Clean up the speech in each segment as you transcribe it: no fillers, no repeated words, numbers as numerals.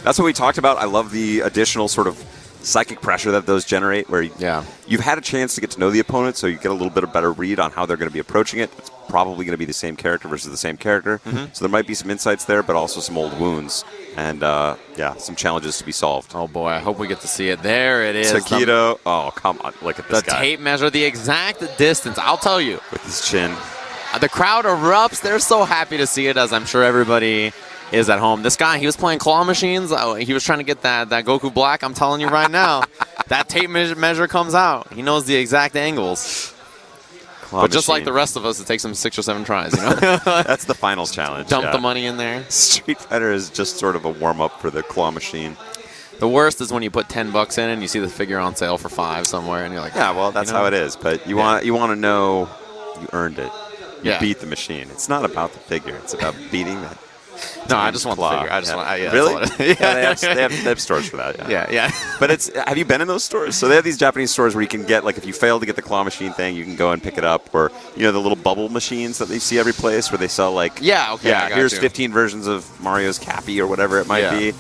That's what we talked about. I love the additional sort of psychic pressure that those generate, where you've had a chance to get to know the opponent, so you get a little bit of better read on how they're going to be approaching it. It's probably going to be the same character versus the same character. So there might be some insights there, but also some old wounds. And, some challenges to be solved. Oh, boy, I hope we get to see it. There it is. Tokido. Oh, come on. Look at this guy. The tape measure, the exact distance. I'll tell you. With his chin. The crowd erupts. They're so happy to see it, as I'm sure everybody is at home. This guy, he was playing claw machines. He was trying to get that Goku Black. I'm telling you right now, that tape measure comes out. He knows the exact angles. But just like the rest of us, it takes him 6 or 7 tries, you know? That's the final challenge. Dump the money in there. Street Fighter is just sort of a warm-up for the claw machine. The worst is when you put $10 in and you see the figure on sale for $5 somewhere, and you're like, yeah, well, that's how it is. But you want to know you earned it. You beat the machine. It's not about the figure. It's about beating that. No, I just want the figure. I just want. Really? They have stores for that. Yeah. But have you been in those stores? So they have these Japanese stores where you can get, like, if you fail to get the claw machine thing, you can go and pick it up, or the little bubble machines that they see every place where they sell like here's 15 versions of Mario's Cappy or whatever it might be.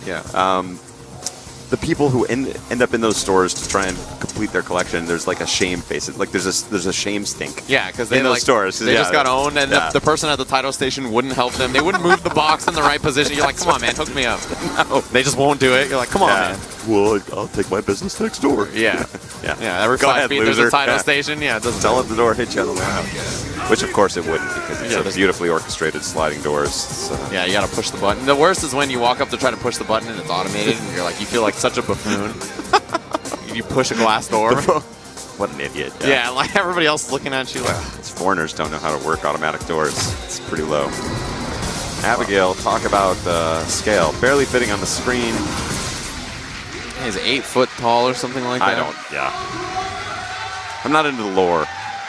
The people who end up in those stores to try and complete their collection, there's like a shame face. Like there's a shame stink. Yeah, because in those stores, they just got owned, and the person at the title station wouldn't help them. They wouldn't move the box in the right position. You're like, come on, man, hook me up. No, they just won't do it. You're like, come on, man. Well, I'll take my business next door. Yeah. Every 5 feet, there's a title station. Yeah, it doesn't tell it the door hit you on the way out. Which, of course, it wouldn't, because it's a beautifully orchestrated sliding doors. So. Yeah, you got to push the button. The worst is when you walk up to try to push the button and it's automated, and you're like, you feel like such a buffoon. You push a glass door. What an idiot. Yeah, like everybody else is looking at you like... These foreigners don't know how to work automatic doors. It's pretty low. Abigail, talk about scale. Barely fitting on the screen. He's 8 foot tall or something like that. I'm not into the lore.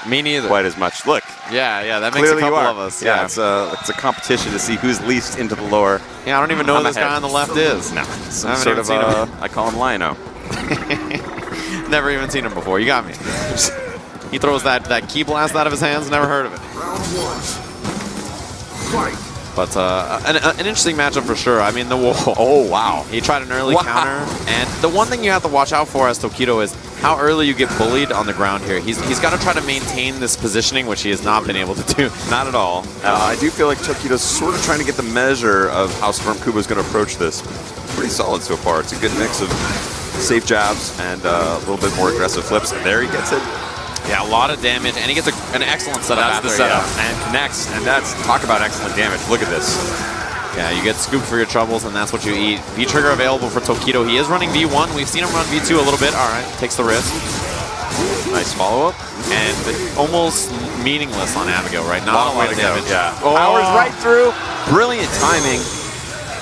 Me neither. Quite as much. Look. Yeah, that makes a couple of us. Yeah, it's a competition to see who's least into the lore. Yeah, I don't even know who this guy on the left is. No. Some sort of, I call him Lino. Never even seen him before. You got me. He throws that key blast out of his hands. Never heard of it. But an interesting matchup for sure. I mean, oh, wow. He tried an early counter. And the one thing you have to watch out for as Tokido is how early you get bullied on the ground here. He's got to try to maintain this positioning, which he has not been able to do. Not at all. I do feel like Tokido's sort of trying to get the measure of how Storm Kubo's going to approach this. Pretty solid so far. It's a good mix of safe jabs and a little bit more aggressive flips. And there he gets it. Yeah, a lot of damage, and he gets an excellent setup after. That's the setup, and connects, and talk about excellent damage. Look at this. Yeah, you get scooped for your troubles, and that's what you eat. V-trigger available for Tokido. He is running V1. We've seen him run V2 a little bit. All right, takes the risk. Nice follow-up. And almost meaningless on Abigail, right? Not a lot of damage. Yeah. Powers right through. Brilliant timing.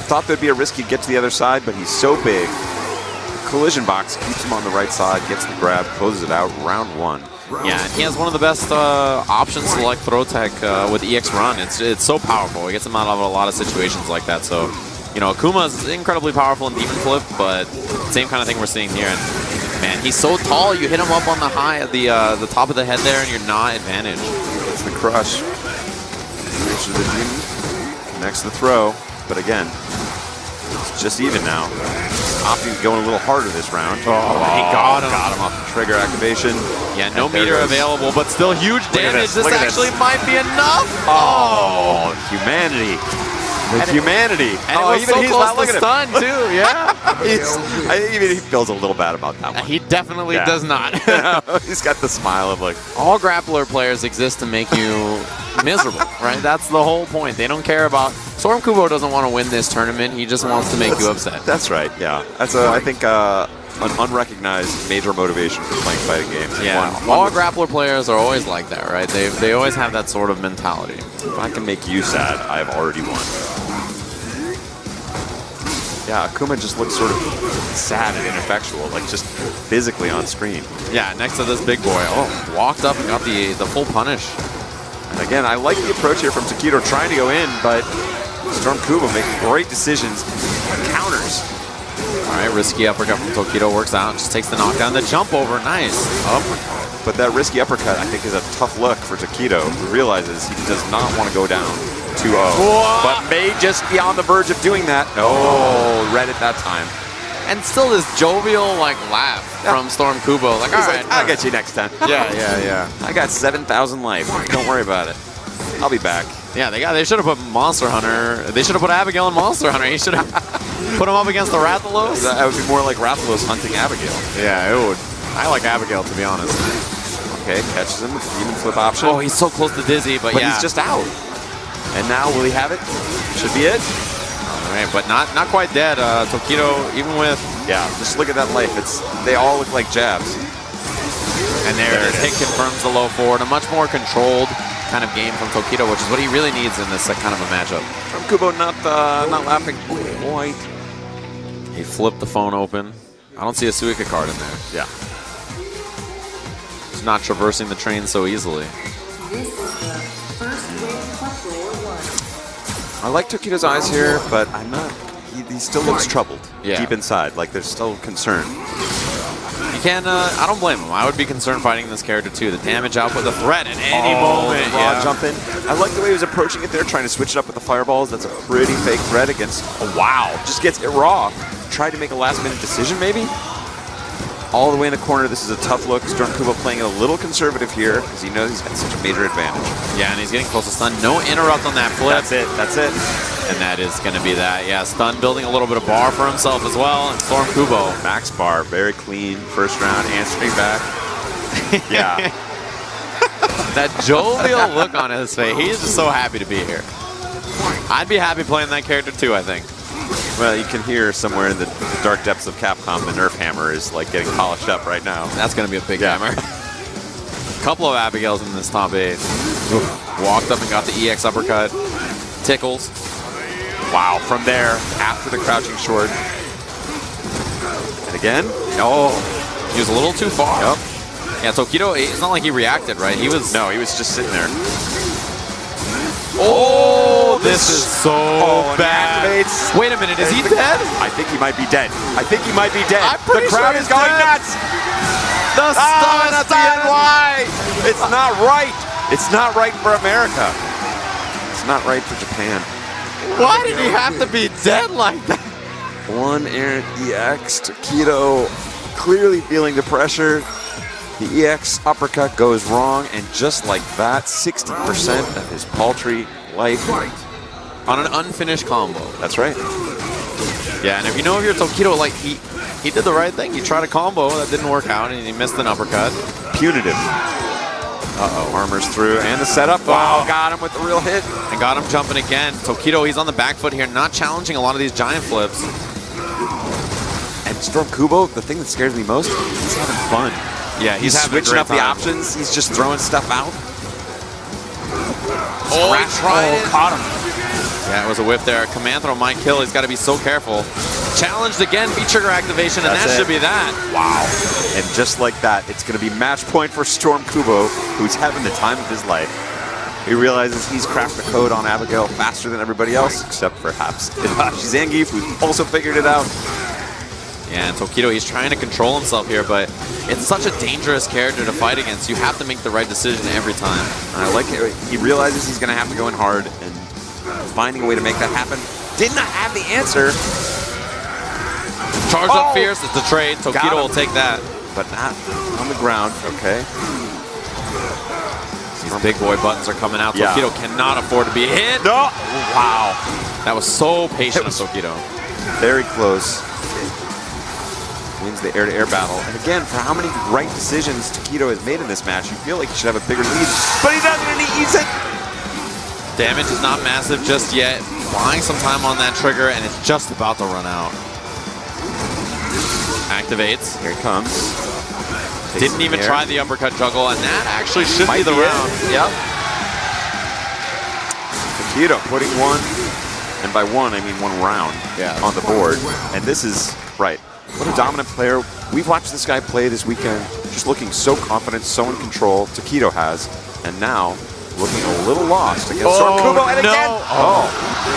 Thought there'd be a risk he'd get to the other side, but he's so big. The collision box keeps him on the right side, gets the grab, closes it out. Round 1. Yeah, and he has one of the best options to like throw tech with EX Run. It's so powerful. It gets him out of a lot of situations like that. So, Akuma is incredibly powerful in Demon Flip, but same kind of thing we're seeing here. And man, he's so tall. You hit him up on the high at the top of the head there, and you're not advantaged. It's the crush. Reaches the Demon, connects the throw, but again, it's just even now. Opting to go a little harder this round. He got him off the trigger activation. Yeah, no meter available, but still huge damage. This actually might be enough. Oh, humanity. The humanity. And it was even so close to stun, too. Yeah. I think even he feels a little bad about that one. He definitely does not. He's got the smile of like... All grappler players exist to make you miserable, right? That's the whole point. They don't care about... Storm Kubo doesn't want to win this tournament. He just wants to make you upset. That's right, yeah. That's, I think, an unrecognized major motivation for playing fighting games. Yeah, all grappler players are always like that, right? They always have that sort of mentality. If I can make you sad, I have already won. Yeah, Akuma just looks sort of sad and ineffectual, like just physically on screen. Yeah, next to this big boy. Oh, walked up and got the full punish. And again, I like the approach here from Tokido trying to go in, but Storm Kubo making great decisions. Counters. All right, risky uppercut from Tokido works out. Just takes the knockdown. The jump over, nice. But that risky uppercut, I think, is a tough look for Tokido, who realizes he does not want to go down. 2-0. But may just be on the verge of doing that. Oh, read it that time. And still this jovial like laugh from Storm Kubo. Like, all right, I'll get you next time. yeah. I got 7,000 life. Don't worry about it. I'll be back. Yeah, they should have put Monster Hunter. They should have put Abigail in Monster Hunter. He should have put him up against the Rathalos. That would be more like Rathalos hunting Abigail. Yeah, it would. I like Abigail, to be honest. Okay, catches him with the demon flip option. Oh, he's so close to Dizzy, but yeah. He's just out. And now, will he have it? Should be it. All right, but not quite dead. Tokido, even with... Yeah, just look at that life. They all look like jabs. And there it is. Hit confirms the low forward. A much more controlled kind of game from Tokido, which is what he really needs in this kind of a matchup. From Kubo not laughing quite. He flipped the phone open. I don't see a Suika card in there. Yeah. He's not traversing the train so easily. I like Tokido's eyes here, but I'm not. He still looks troubled deep inside. Like there's still concern. You can, I don't blame him. I would be concerned fighting this character too. The damage output, the threat at any moment. Raw jump in. I like the way he was approaching it there, trying to switch it up with the fireballs. That's a pretty fake threat against. Oh, wow. Just gets it raw. Tried to make a last minute decision maybe. All the way in the corner. This is a tough look. Storm Kubo playing it a little conservative here because he knows he's got such a major advantage. Yeah, and he's getting close to stun. No interrupt on that flip. That's it. And that is going to be that. Yeah, stun building a little bit of bar for himself as well. And Storm Kubo. Max bar, very clean. First round, answering back. Yeah. That jovial look on his face. He is just so happy to be here. I'd be happy playing that character too, I think. Well, you can hear somewhere in the dark depths of Capcom, the Nerf hammer is like getting polished up right now. That's going to be a big hammer. Couple of Abigails in this top 8. Walked up and got the EX uppercut. Tickles. Wow, from there, after the crouching short. And again, he was a little too far. Yep. Yeah, Tokido, it's not like he reacted, right? He was just sitting there. Oh, this is so bad. Activates. Wait a minute, is he dead? I think he might be dead. I'm pretty the crowd sure is going dead. nuts. The stun. Why? It's not right. It's not right for America. It's not right for Japan. Why did he have to be dead like that? One errant EX. Tokido clearly feeling the pressure. The EX uppercut goes wrong, and just like that, 60% of his paltry life on an unfinished combo. That's right. Yeah, and if you know if you're Tokido, like he did the right thing. He tried a combo that didn't work out, and he missed an uppercut. Punitive. Armors through, and the setup. Wow, got him with the real hit. And got him jumping again. Tokido, he's on the back foot here, not challenging a lot of these giant flips. And Storm Kubo, the thing that scares me most, he's having fun. Yeah, he's switching up the options. He's just throwing stuff out. Oh, he tried it. Caught him. Yeah, it was a whiff there. Command throw might kill. He's got to be so careful. Challenged again, V-trigger activation, and that should be that. Wow. And just like that, it's going to be match point for Storm Kubo, who's having the time of his life. He realizes he's cracked the code on Abigail faster than everybody else, except perhaps Hidashi Zangief, who's also figured it out. Yeah, and Tokido, he's trying to control himself here, but it's such a dangerous character to fight against. You have to make the right decision every time. And I like it. He realizes he's going to have to go in hard, and finding a way to make that happen. Did not have the answer. Charge up fierce. It's a trade. Tokido will take that. But not on the ground. Okay. These big boy buttons are coming out. Tokido cannot afford to be hit. No. Wow. That was so patient of Tokido. Very close. Wins the air-to-air battle. And again, for how many right decisions Tokido has made in this match, you feel like he should have a bigger lead. But he doesn't, and he eats it. Damage is not massive just yet. Buying some time on that trigger, and it's just about to run out. Activates. Here it comes. Didn't even try the uppercut juggle, and that actually should be the round. Yep. Tokido putting one, and by one I mean one round on the board. And this is, right, what a dominant player. We've watched this guy play this weekend, just looking so confident, so in control. Tokido has, and now looking a little lost against Storm Kubo, and again,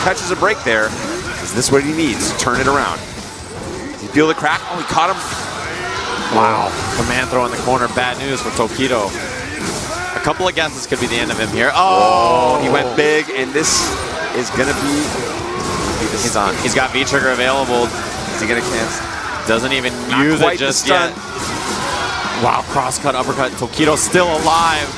catches a break there. Is this what he needs? Turn it around. Does he feel the crack? Oh, he caught him. Wow. Command throw in the corner. Bad news for Tokido. A couple of guesses could be the end of him here. Oh, he went big, and this is going to be... He's on. He's got V-Trigger available. Is he going to cancel? Doesn't even use it just yet. Wow, cross-cut, uppercut. Tokido still alive.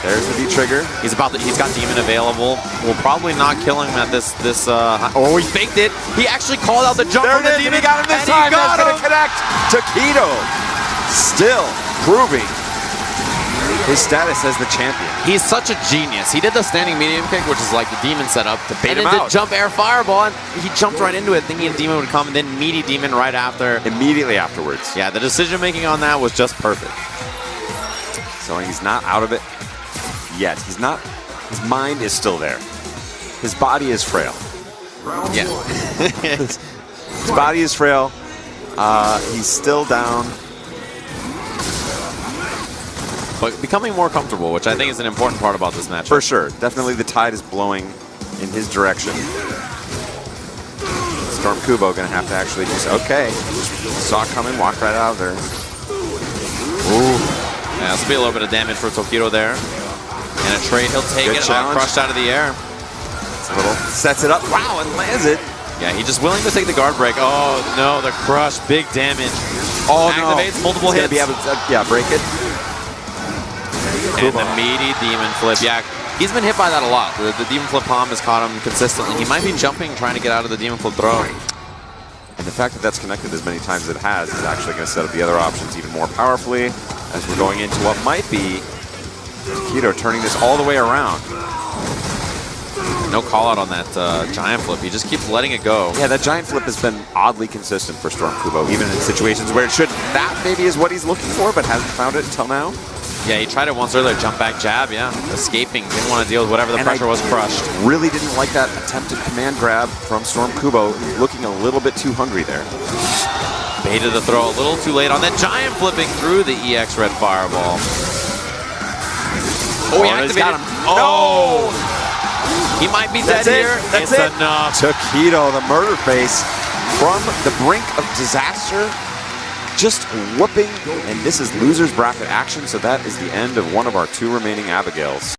There's the V-Trigger. He's got Demon available. Will probably not kill him at this. Oh, he faked it. He actually called out the jump from the Demon. He got him this time. That's going to connect. Tokido still proving his status as the champion. He's such a genius. He did the standing medium kick, which is like the Demon setup, to bait him out. Did jump air fireball, and he jumped right into it, thinking the Demon would come, and then meaty Demon right after. Immediately afterwards. Yeah, the decision making on that was just perfect. So he's not out of it yet. He's not. His mind is still there. His body is frail. Yeah. His body is frail. He's still down. But becoming more comfortable, which I think is an important part about this match. For sure. Definitely the tide is blowing in his direction. Storm Kubo going to have to actually just, okay. Saw it coming, walked right out of there. Ooh. Yeah, this will be a little bit of damage for Tokido there. And a trade, he'll take it, crushed out of the air. Sets it up, wow, and lands it. Yeah, he's just willing to take the guard break. Oh no, the crush, big damage. Oh, activates multiple hits. He's gonna be able to, break it. And the meaty Demon Flip. Yeah, he's been hit by that a lot. The Demon Flip palm has caught him consistently. He might be jumping, trying to get out of the Demon Flip throw. And the fact that that's connected as many times as it has is actually going to set up the other options even more powerfully as we're going into what might be Tokido turning this all the way around. No call out on that giant flip. He just keeps letting it go. Yeah, that giant flip has been oddly consistent for Storm Kubo, even in situations where it should. That maybe is what he's looking for, but hasn't found it until now. Yeah, he tried it once earlier, jump back jab, yeah. Escaping, didn't want to deal with whatever the pressure was, crushed. Really didn't like that attempted command grab from Storm Kubo, looking a little bit too hungry there. Baited the throw a little too late on that giant flipping through the EX Red Fireball. Oh, he activated him. Oh! No! He might be dead here. That's enough. Tokido, the murder face, from the brink of disaster. Just whooping, and this is loser's bracket action, so that is the end of one of our two remaining Abigails.